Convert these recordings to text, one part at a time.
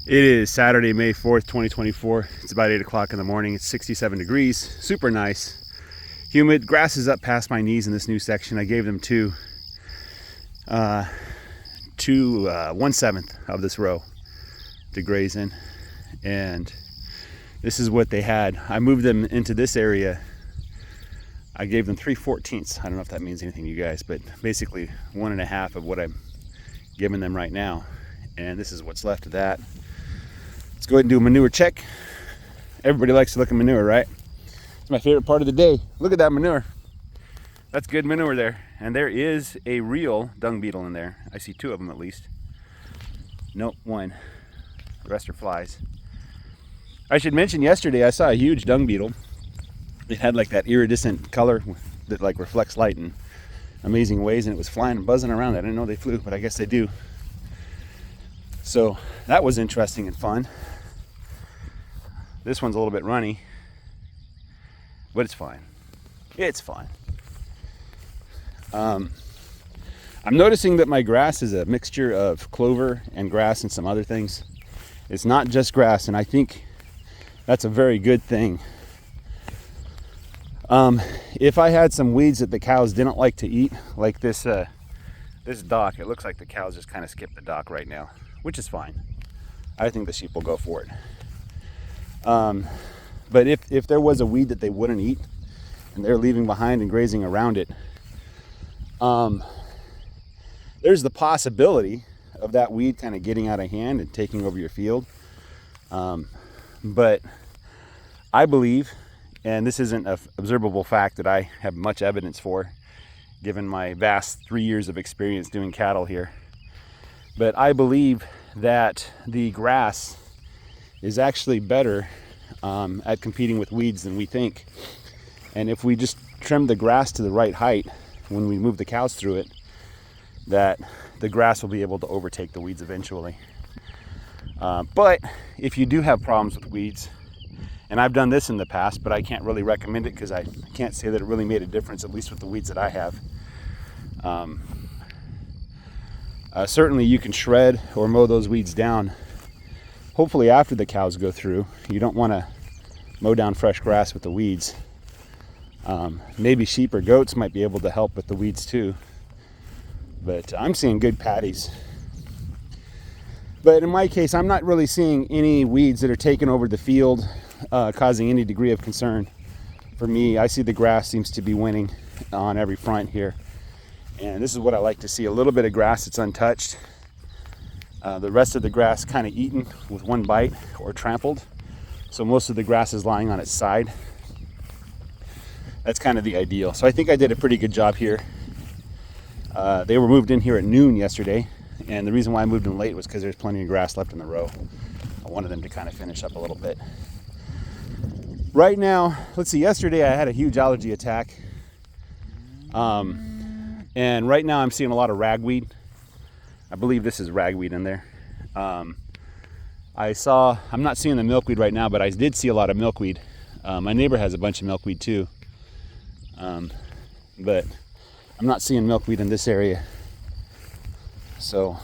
It is Saturday, May 4th, 2024. It's about 8 o'clock in the morning. It's 67 degrees, super nice. Humid, grass is up past my knees in this new section. I gave them one-seventh of this row to graze in. And this is what they had. I moved them into this area. I gave them 3/14. I don't know if that means anything to you guys, but basically 1.5 of what I'm giving them right now. And this is what's left of that. Let's go ahead and do a manure check. Everybody likes to look at manure, right? It's my favorite part of the day. Look at that manure. That's good manure there. And there is a real dung beetle in there. I see 2 of them at least. Nope, 1. The rest are flies. I should mention yesterday I saw a huge dung beetle. It had like that iridescent color that like reflects light in amazing ways, and it was flying and buzzing around. I didn't know they flew, but I guess they do. So that was interesting and fun. This one's a little bit runny, but it's fine. It's fine. I'm noticing that my grass is a mixture of clover and grass and some other things. It's not just grass, and I think that's a very good thing. If I had some weeds that the cows didn't like to eat, like this dock, it looks like the cows just kind of skipped the dock right now, which is fine. I think the sheep will go for it. But if there was a weed that they wouldn't eat and they're leaving behind and grazing around it, there's the possibility of that weed kind of getting out of hand and taking over your field. But I believe, and this isn't an observable fact that I have much evidence for, given my vast 3 years of experience doing cattle here, but I believe that the grass is actually better at competing with weeds than we think. And if we just trim the grass to the right height when we move the cows through it, that the grass will be able to overtake the weeds eventually. But if you do have problems with weeds, and I've done this in the past, but I can't really recommend it because I can't say that it really made a difference, at least with the weeds that I have. Certainly you can shred or mow those weeds down, hopefully after the cows go through. You don't want to mow down fresh grass with the weeds. Maybe sheep or goats might be able to help with the weeds too. But I'm seeing good patties. But in my case, I'm not really seeing any weeds that are taking over the field, causing any degree of concern. For me, I see the grass seems to be winning on every front here. And this is what I like to see, a little bit of grass that's untouched. The rest of the grass kind of eaten with one bite or trampled. So most of the grass is lying on its side. That's kind of the ideal. So I think I did a pretty good job here. They were moved in here at noon yesterday. And the reason why I moved them late was because there's plenty of grass left in the row. I wanted them to kind of finish up a little bit. Right now, let's see, yesterday I had a huge allergy attack. And right now I'm seeing a lot of ragweed. I believe this is ragweed in there. I'm not seeing the milkweed right now, but I did see a lot of milkweed. My neighbor has a bunch of milkweed too. But I'm not seeing milkweed in this area. So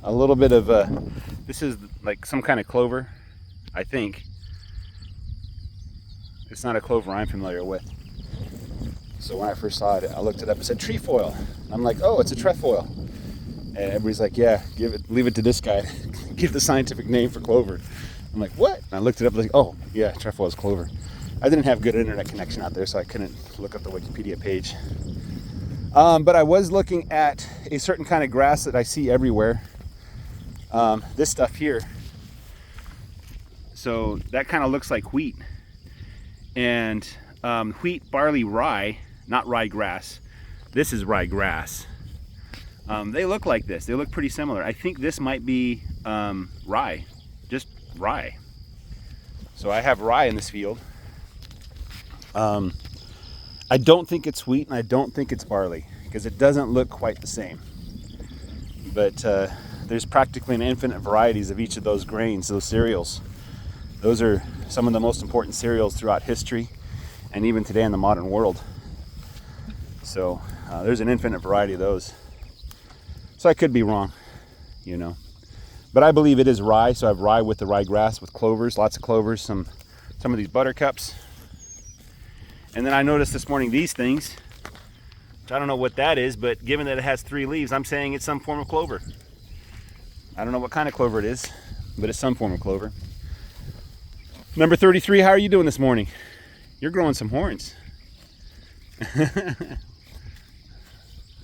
a little bit of this is like some kind of clover, I think. It's not a clover I'm familiar with. So when I first saw it, I looked it up. It said trefoil. I'm like, oh, it's a trefoil. And everybody's like, yeah, leave it to this guy. Give the scientific name for clover. I'm like, what? And I looked it up. Like, oh, yeah, trefoil is clover. I didn't have good internet connection out there, so I couldn't look up the Wikipedia page. But I was looking at a certain kind of grass that I see everywhere. This stuff here. So that kind of looks like wheat. And wheat, barley, rye, not ryegrass. This is ryegrass. They look like this. They look pretty similar. I think this might be rye, just rye. So I have rye in this field. I don't think it's wheat, and I don't think it's barley, because it doesn't look quite the same. But there's practically an infinite varieties of each of those grains, those cereals. Those are some of the most important cereals throughout history, and even today in the modern world. So there's an infinite variety of those. So I could be wrong, you know. But I believe it is rye, so I have rye with the ryegrass with clovers, lots of clovers, some of these buttercups. And then I noticed this morning these things, which I don't know what that is, but given that it has 3 leaves, I'm saying it's some form of clover. I don't know what kind of clover it is, but it's some form of clover. Number 33, how are you doing this morning? You're growing some horns.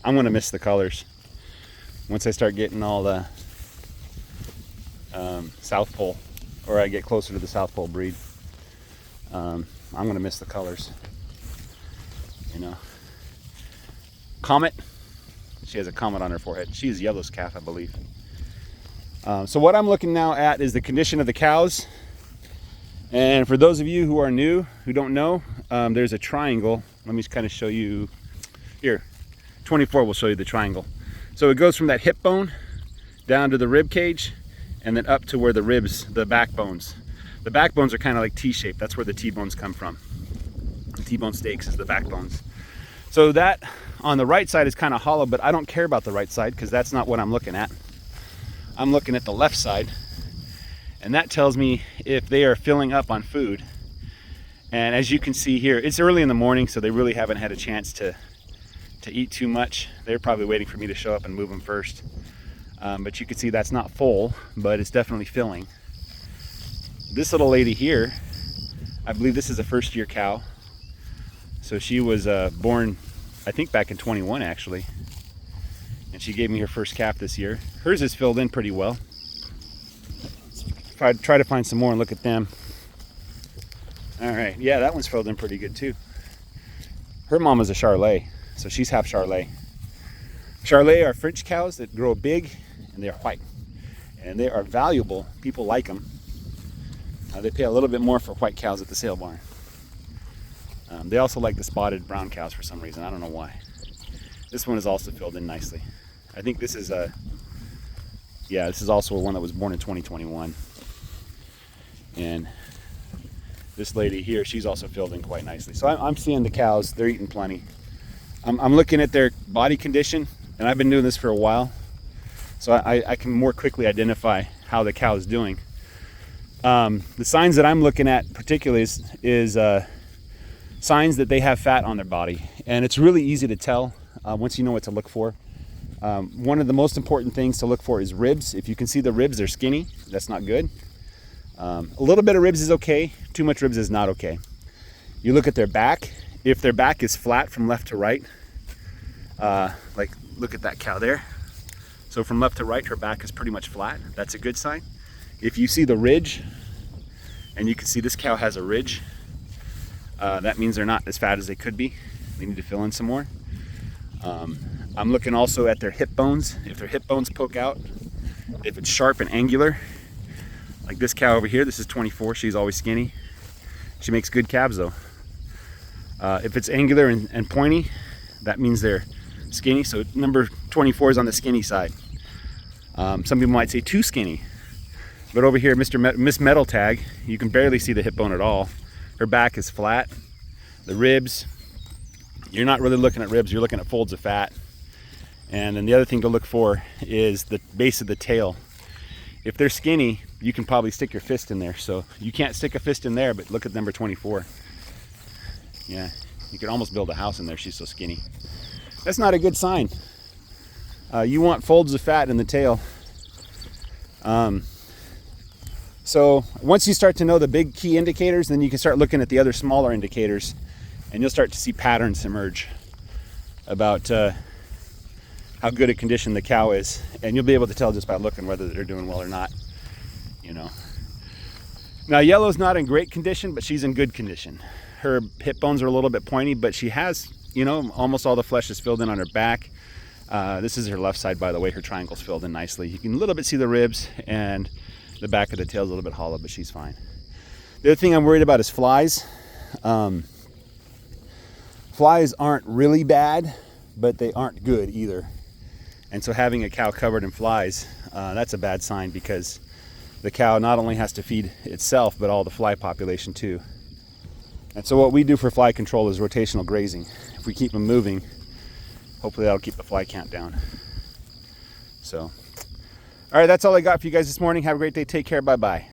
I'm gonna miss the colors once I start getting all the South Pole, or I get closer to the South Pole breed. I'm gonna miss the colors, you know. Comet, she has a comet on her forehead. She is Yellow's calf, I believe. So what I'm looking now at is the condition of the cows. And for those of you who are new, who don't know, there's a triangle. Let me just kind of show you here. 24 will show you the triangle. So it goes from that hip bone down to the rib cage, and then up to where the ribs, the backbones. The backbones are kind of like T-shaped. That's where the T-bones come from. The T-bone steaks is the backbones. So that on the right side is kind of hollow, but I don't care about the right side because that's not what I'm looking at. I'm looking at the left side, and that tells me if they are filling up on food. And as you can see here, it's early in the morning, so they really haven't had a chance to eat too much. They're probably waiting for me to show up and move them first. But you can see that's not full, but it's definitely filling. This little lady here, I believe this is a first-year cow. So she was born, I think, back in 21 actually. And she gave me her first calf this year. Hers is filled in pretty well. If I try to find some more and look at them. All right, yeah, that one's filled in pretty good too. Her mom is a Charolais, so she's half Charolais. Charolais are French cows that grow big and they are white. And they are valuable. People like them. They pay a little bit more for white cows at the sale barn. They also like the spotted brown cows for some reason. I don't know why. This one is also filled in nicely. I think this is this is also one that was born in 2021. And this lady here, she's also filled in quite nicely. So I'm seeing the cows, they're eating plenty. I'm looking at their body condition, and I've been doing this for a while. So I can more quickly identify how the cow is doing. The signs that I'm looking at particularly is signs that they have fat on their body. And it's really easy to tell once you know what to look for. One of the most important things to look for is ribs. If you can see the ribs, they're skinny. That's not good. A little bit of ribs is okay. Too much ribs is not okay. You look at their back. If their back is flat from left to right, like look at that cow there. So from left to right, her back is pretty much flat. That's a good sign. If you see the ridge, and you can see this cow has a ridge, that means they're not as fat as they could be. They need to fill in some more. I'm looking also at their hip bones. If their hip bones poke out, if it's sharp and angular, like this cow over here, this is 24, she's always skinny. She makes good calves though. If it's angular and pointy, that means they're skinny. So number 24 is on the skinny side. Some people might say too skinny. But over here, Miss Metal Tag, you can barely see the hip bone at all. Her back is flat. The ribs, you're not really looking at ribs, you're looking at folds of fat. And then the other thing to look for is the base of the tail. If they're skinny, you can probably stick your fist in there. So you can't stick a fist in there, but look at number 24. Yeah, you could almost build a house in there, she's so skinny. That's not a good sign. You want folds of fat in the tail. So once you start to know the big key indicators, then you can start looking at the other smaller indicators, and you'll start to see patterns emerge about how good a condition the cow is. And you'll be able to tell just by looking whether they're doing well or not, you know. Now Yellow's not in great condition, but she's in good condition. Her hip bones are a little bit pointy, but she has, you know, almost all the flesh is filled in on her back. This is her left side, by the way. Her triangle's filled in nicely. You can a little bit see the ribs, and the back of the tail is a little bit hollow, but she's fine. The other thing I'm worried about is flies. Flies aren't really bad, but they aren't good either. And so having a cow covered in flies, that's a bad sign, because the cow not only has to feed itself, but all the fly population too. And so what we do for fly control is rotational grazing. If we keep them moving, hopefully that'll keep the fly count down. So All right, that's all I got for you guys this morning. Have a great day. Take care. Bye-bye.